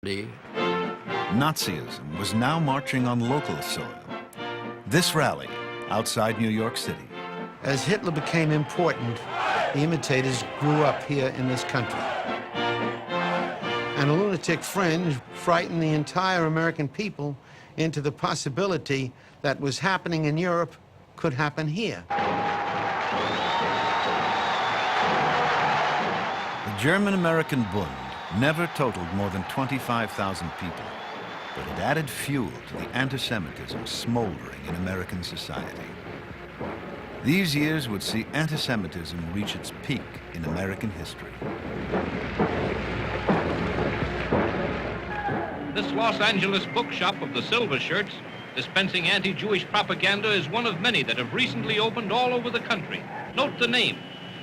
Nazism was now marching on local soil. This rally, outside New York City. As Hitler became important, the imitators grew up here in this country. And a lunatic fringe frightened the entire American people into the possibility that was happening in Europe could happen here. The German-American Bund never totaled more than 25,000 people, but it added fuel to the anti-Semitism smoldering in American society. These years would see anti-Semitism reach its peak in American history. This Los Angeles bookshop of the Silver Shirts, dispensing anti-Jewish propaganda, is one of many that have recently opened all over the country. Note the name,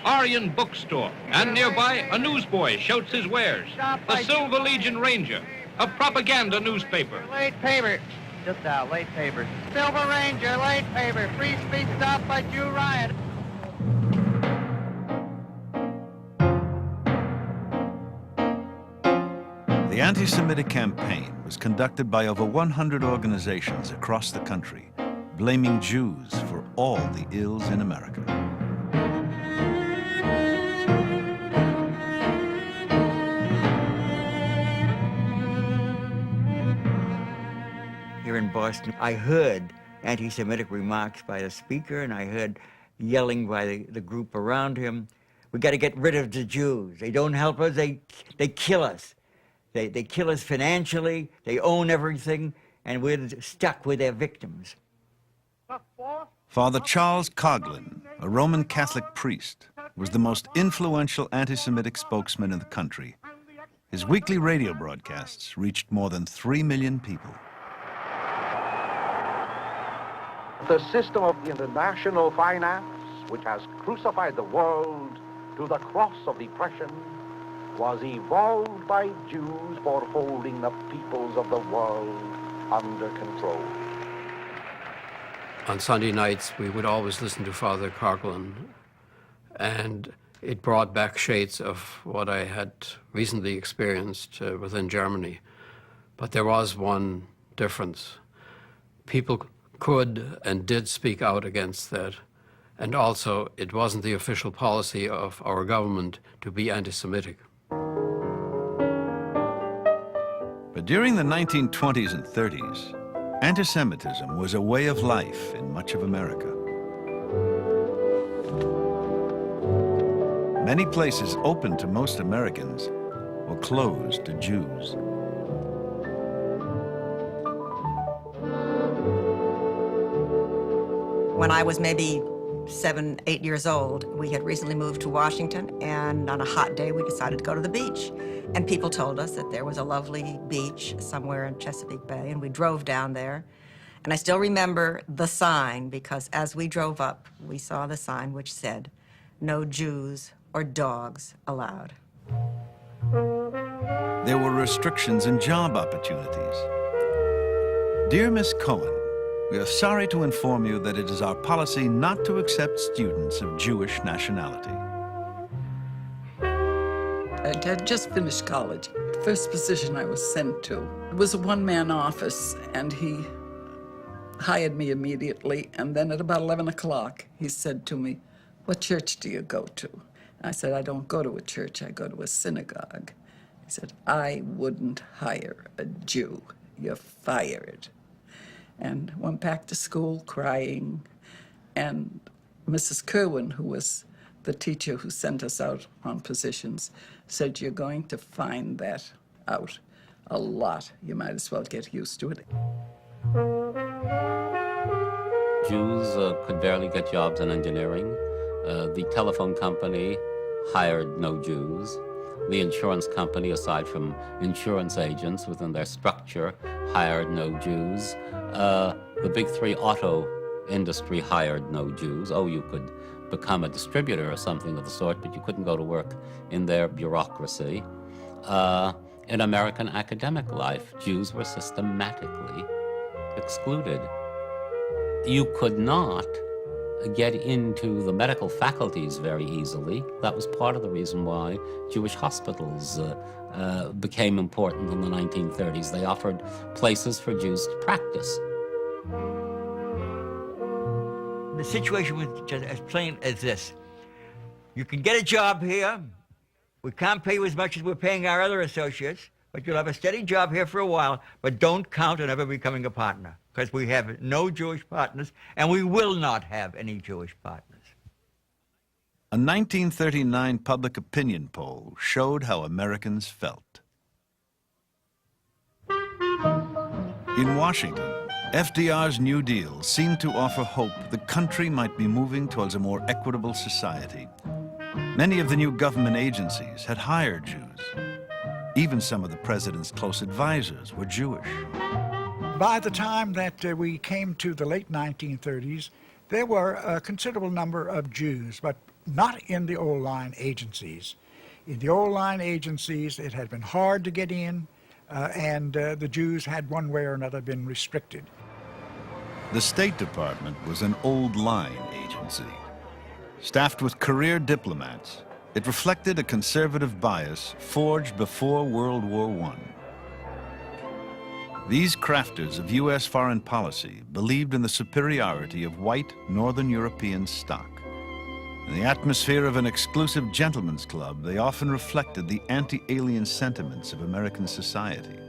Aryan Bookstore. And nearby, a newsboy shouts his wares. The Silver Legion Ranger, a propaganda newspaper. Late paper. Just now, late paper. Silver Ranger, late paper. Free speech stopped by Jew riot. The anti-Semitic campaign was conducted by over 100 organizations across the country, blaming Jews for all the ills in America. Here in Boston, I heard anti-Semitic remarks by the speaker, and I heard yelling by the group around him. We got to get rid of the Jews. They don't help us, they kill us. They kill us financially, they own everything, and we're stuck with their victims. Father Charles Coughlin, a Roman Catholic priest, was the most influential anti-Semitic spokesman in the country. His weekly radio broadcasts reached more than 3 million people. The system of international finance, which has crucified the world to the cross of depression, was evolved by Jews for holding the peoples of the world under control. On Sunday nights, we would always listen to Father Coughlin, and it brought back shades of what I had recently experienced within Germany. But there was one difference. People could and did speak out against that. And also, it wasn't the official policy of our government to be anti-Semitic. But during the 1920s and 30s, anti-Semitism was a way of life in much of America. Many places open to most Americans were closed to Jews. When I was maybe 7, 8 years old, we had recently moved to Washington, and on a hot day we decided to go to the beach. And people told us that there was a lovely beach somewhere in Chesapeake Bay, and we drove down there. And I still remember the sign, because as we drove up, we saw the sign which said, "No Jews or dogs allowed." There were restrictions in job opportunities. Dear Miss Cohen, we are sorry to inform you that it is our policy not to accept students of Jewish nationality. I had just finished college. The first position I was sent to, it was a one-man office, and he hired me immediately. And then at about 11 o'clock, he said to me, "What church do you go to?" I said, "I don't go to a church, I go to a synagogue." He said, "I wouldn't hire a Jew. You're fired." And went back to school crying. And Mrs. Kerwin, who was the teacher who sent us out on positions, said, "You're going to find that out a lot. You might as well get used to it." Jews could barely get jobs in engineering. The telephone company hired no Jews. The insurance company, aside from insurance agents within their structure, hired no Jews. The big three auto industry hired no Jews. Oh, you could become a distributor or something of the sort, but you couldn't go to work in their bureaucracy. In American academic life, Jews were systematically excluded. You could not get into the medical faculties very easily. That was part of the reason why Jewish hospitals became important in the 1930s. They offered places for Jews to practice. The situation was just as plain as this. You can get a job here. We can't pay you as much as we're paying our other associates, but you'll have a steady job here for a while, but don't count on ever becoming a partner, because we have no Jewish partners, and we will not have any Jewish partners. A 1939 public opinion poll showed how Americans felt. In Washington, FDR's New Deal seemed to offer hope the country might be moving towards a more equitable society. Many of the new government agencies had hired Jews. Even some of the president's close advisors were Jewish. By the time that we came to the late 1930s, there were a considerable number of Jews, but not in the old line agencies. In the old line agencies, it had been hard to get in, and the Jews had one way or another been restricted. The State Department was an old line agency. Staffed with career diplomats, it reflected a conservative bias forged before World War I. These crafters of U.S. foreign policy believed in the superiority of white Northern European stock. In the atmosphere of an exclusive gentleman's club, they often reflected the anti-alien sentiments of American society.